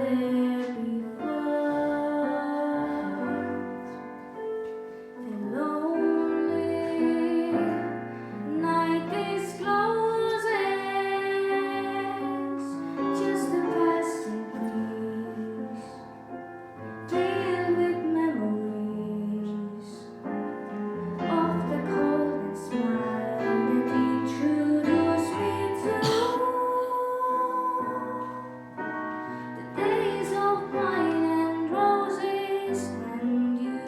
there before. The lonely night discloses just a passing breeze, filled with memories of the cold and smile that introduced me to the days of wine and roses and you.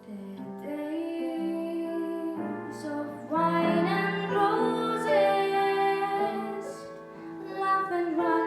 The days of wine and roses, laugh and run.